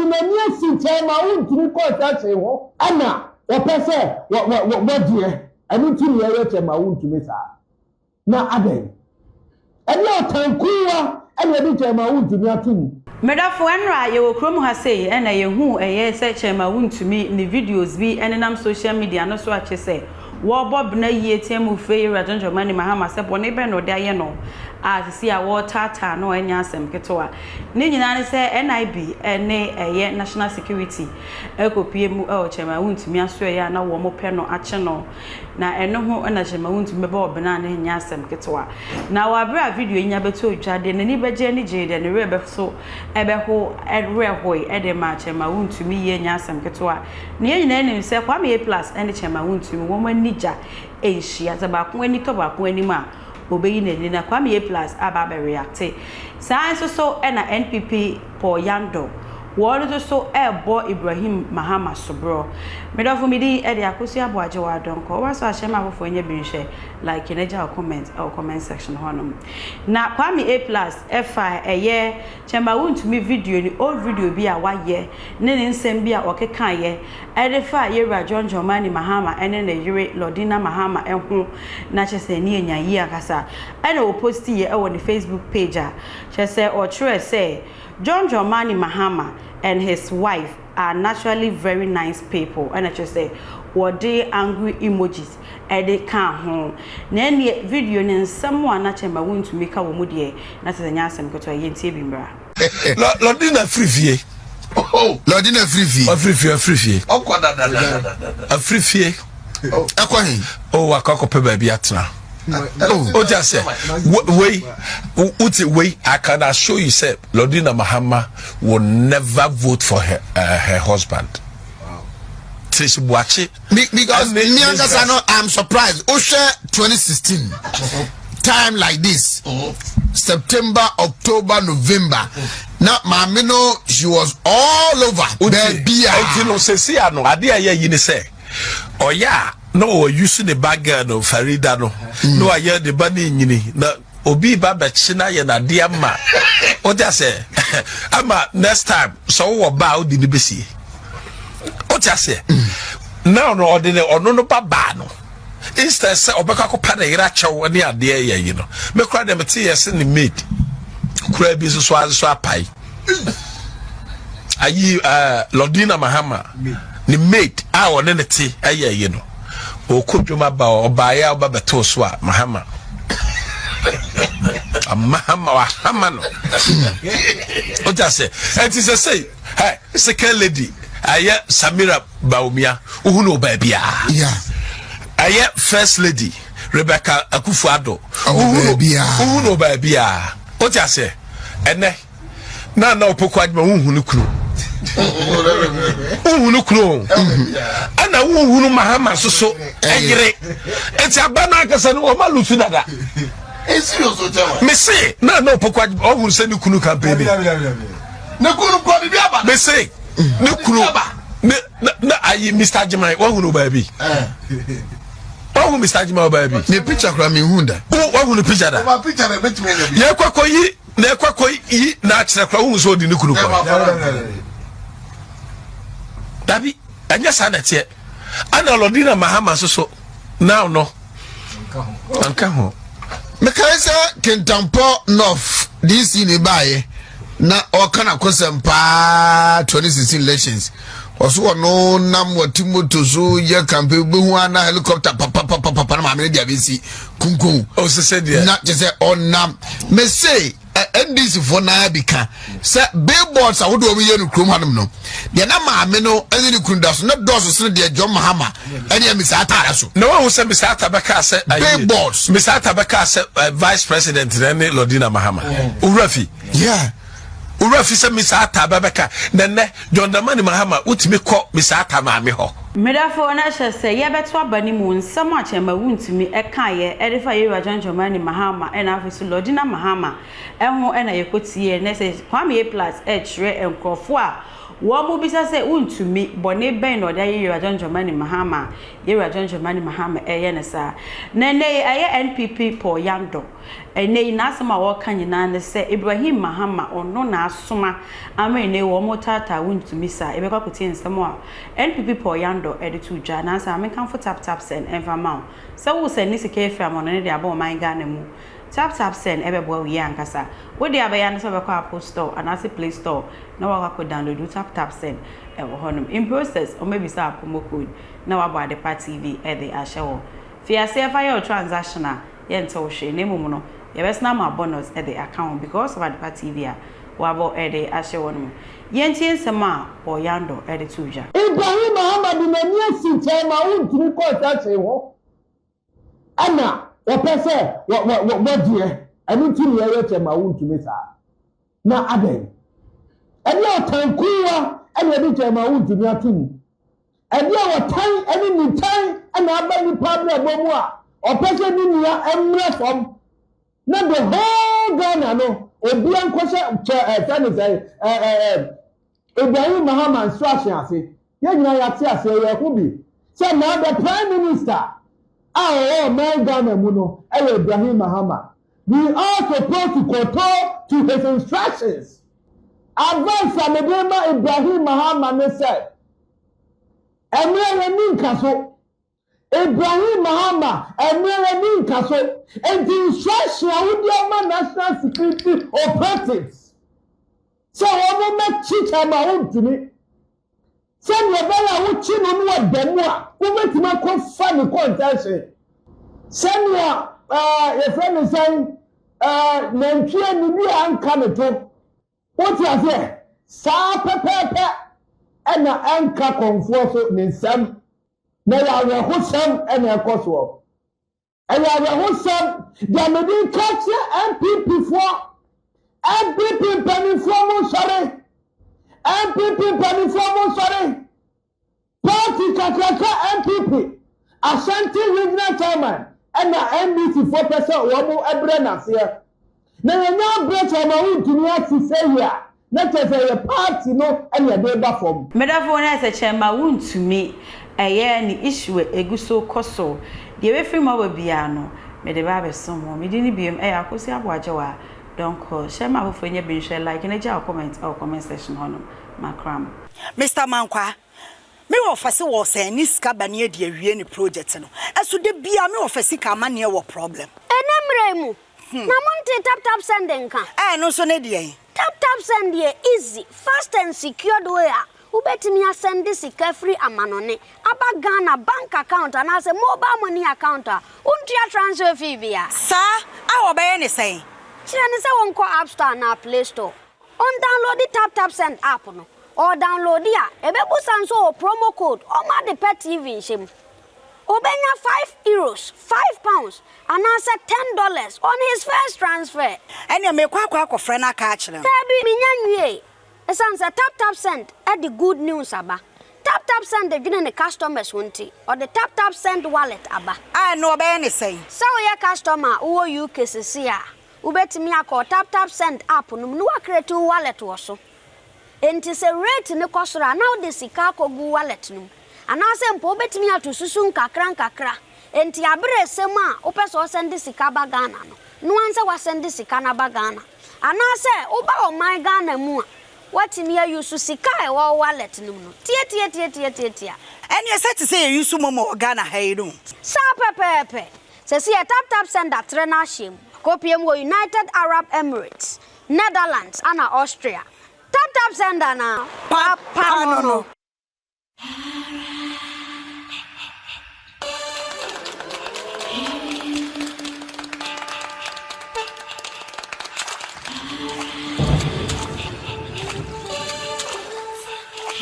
mania sinche ma wontumi ko tache ho ana wo pese wo die anu tumi ya che ma wontumi sa na aden ene otankuwa ene bi che ma wontumi atum medafo enra ye wo krom ha sei ena ye hu eye se che ma wontumi ni videos bi enenam social media no so ache se wo bob na yie temu fe radonjo mani Mahama se bone be no de aye no a si a wo tata no enya asem ketewa ni nyina ne se NIB ene eye national security ekopie mu e chema wontumi aso ya na wo mo pe no ache no na eno ho na chema wontumi be obena na enya asem ketewa na wa bra video nya beto odwade na ni beje ni jede ne rebe so ebe ho edre hoi ede ma chema wontumi ye nya asem ketewa ni nyina ni se Kwame plus ene chema wontumi wo manija enhia za ba ko ani to ba ko ani ma obeyi ne na Kwame plus aba be react science so na NPP for Yando wo so ebo Ibrahim Mahama sobro medofo midi e de akosi aboaje wa donko wa so ahema afofo nya binhwe like in a comment section honom na Kwame plus fa eye chema wontumi video ni old video bi a waye ne nsem bi a okekan ye e de fa ye rajonjo mani Mahama ene na yire Lordina Mahama enho na chese ni enya yi akasa ene o post ye e wo ni Facebook page a chese o chure say John Jomani Mahama and his wife are naturally very nice people. And I just say, what they angry emojis, and they can't home. Then the video, and someone not chamber want to make a woman, not as a nyasam go to a yenti bimbra. Lordina free. Oh, Lordina free. A free. Oh, I can't pay baby at now. Oh, just say, wait, I can assure you, say, Lordina Mahama will never vote for her husband. Wow. Please watch it. Because I'm surprised. Osha 2016, time like this, September, October, November. Now, Mamino, she was all over. Oh, yeah. No, you the bag girl no Farida no. No, I hear the bunny nyini. Na obi baba china ya na diama. O just say, ama next time so wo ba o di ni besi. O just say, now no ordinary or no baba no. Instead say obeka ko pa na ira chew ni ade ya yi no. Me kra dem ti yes ni maid. Kra bi so apai. Ayi Lordina Mahama ni maid a won ne ti aye yi no. O kupjuma ba obaya obabeto so a Mahama Mahama no o just say it is a say hey second lady aye Samira Baumia uhunu babia yeah aye first lady Rebecca Akufo-Addo uhunu babia o just say ene na opoko adma uhunu kunu uhunu kunu ana uhunu Mahama so eyire eti abana akasa no ma lusu dada serious o jama me say na opoko adma ohunu se ni kunu campaign na kunu ko bi aba me say ne kunu na ayi Mr. Jimai ohunu baby ohunu Mr. Jimai baby ne picture kra me hunda ohunu picture da o picture na betime na ye kwakoyi na kwakoyi na akira kra ohunu so di ne kunu ko Dabi, anya sanete. Ana Lordina Mahama so now no. Anka ho. Me kai say Kentampo North this in buy na o kana kosempa 2016 elections. Oso no nam watimoto so ye campaign be hu ana helicopter papa na ma dia besi kunkun. O se say dia. Na je say onam. Me say NDC for na bika say billboards a wodo omi ye no krom hanum no de na maame no eni ni kunda so na doso so de John Mahama eni Mr. Atara so no one say Mr. Atabeka say billboards Mr. Atabeka say vice president ne Lordina Mahama urafi yeah urafi say Mr. Atabeka nene John Dramani Mahama utimi ko Mr. Atamaame ho Medafo na hye ye beto abani mu nsam a chema wuntumi eka ye edifa ye rajanjomani Mahama ena afisu lodina Mahama eho ena yekotie na se Kwame plus hre enkrofo a wo mu bisa se wuntumi bone ben no da ye rajanjomani Mahama ye rajanjomani Mahama eye ne sa na ne eye NPP po Yando ene na asema wo kan nyina ne se Ibrahim Mahama ono na asoma ama ene wo motata wuntumi sa ebe kwakotie nsam a NPP po Yando editu ja na sa me kan for tap send envama so wo send ni sike fra mo ne de aba o man Ghana mu tap send ebe bo wi ankasa wo de aba ya ne so be kwa Apple Store and as Play Store na wa kwa download tap send e wo honum in process o maybe sa promo code na wa bo Adepa TV e de ahyewo fi ase fa your transactional ye nto wo hwe ne mum no ye bes na ma bonus e de account because of Adepa TV a wa bo e de ahyewo no ye ntie nsema o Yando e de tuja Ibrahim Mahama di mania si chema wuntumi ko tache ho ana opese wo die anu tumi ye chema wuntumi sa na aden eni otankuwa eni di chema wuntumi atum eni otan eni nitan ana aba ni pabra bomu a opese ni nia emre from na the whole Ghana no obi ankose Ibrahim Mahama instruction ase ye nyina ya ti ase ye hu bi say now the prime minister man Ghana mu no Ibrahim Mahama we are supposed to control to his instructions advice from Ibrahim Mahama ne said emre ni nkaso Ibrahim Mahama emre ni nkaso and the instruction with the national security operatives so wo me chicha ma wuntumi send your bella wo chi no no demu a wo betima ko fa ni contention send your your friend say nantwie ni bi anka ne to what you say sa pepepe ena anka konfo so ne nsam na ya we ho sam ena ekoso aya we ho sam da me din catch MPP for MPP penifo sorry MPP penifo sorry party kakaka MPP Ashanti regional chairman and the MBC 4% wo ebre na se na nya break o ma wuntumi ati say ya na tese party no and ya dey ba form medafo na se chema wuntumi eye ni issue eguso koso de we free ma bia no me de ba be somo me di ni biem akosi aboajewa donc shema bo fenye bin share like na ja comment or comment section hono makram Mr. Mankwa me wo fase wo se ni ska bane de awie ni project no eso de bia me wo fase ka mane wo problem enemre mu na monte tap sending ka no so ne de tap send here easy fast and secured way ubetimi send this free amanone aba Ghana bank account and as a mobile money account untia transfer fee bia sa a obaye ne say Chirani say wonko App Store na Play Store. On download the tap send app no. Or download ya. Ebebu sanso promo code. Oma the pet TV shim. Obenya €5, £5, and answer $10 on his first transfer. And you make kwa friend na catch them. Tabi minyanwe. Esanse tap send at the good news aba. Tap send the gina the customers wonti or the tap send wallet aba. I know be any say. So your customer who you kesisia. Ubetimi akọ tap send app no no create wallet wo so enti se rate ne kosora now the sika kogu wallet no anase mpo ubetimi atosusu nkakra enti abre sem a opeso send sika ba Ghana no anse wa send sika na ba Ghana anase uba o my Ghana mu a watimi use sika e wo wallet no tie and you said to say you use momo Ghana hayru sa pepepe se si tap send atre na shim Kopiem wo United Arab Emirates, Netherlands, and Austria. Tap sender na. Papa no.